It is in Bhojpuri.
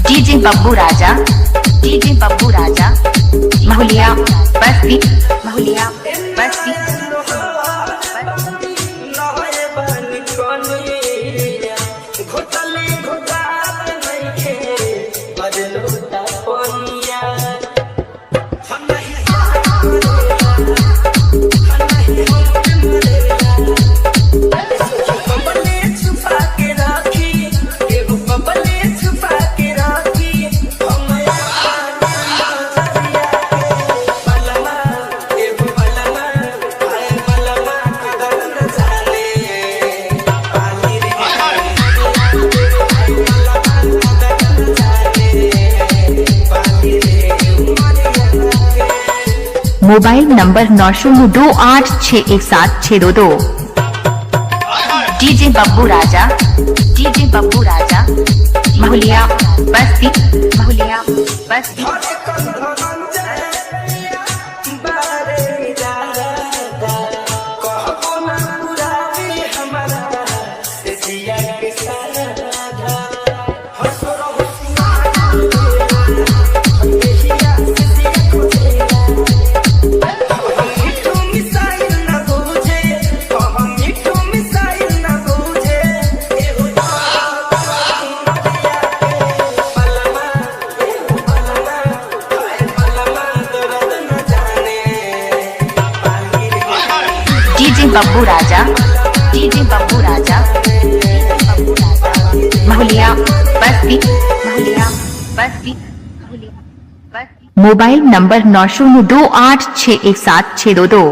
DJ Babbu Raja, DJ Babbu Raja, Mahuliya Basti, Mahuliya Basti. Mobile number 9028617622। DJ Babbu Raja, DJ Babbu Raja, Mahuliya Basti, Mahuliya Basti. DJ Babbu Raja, DJ Babbu Raja, Mahuliya Basti, Mahuliya Basti, Mahuliya Basti. Mobile number 9028617622।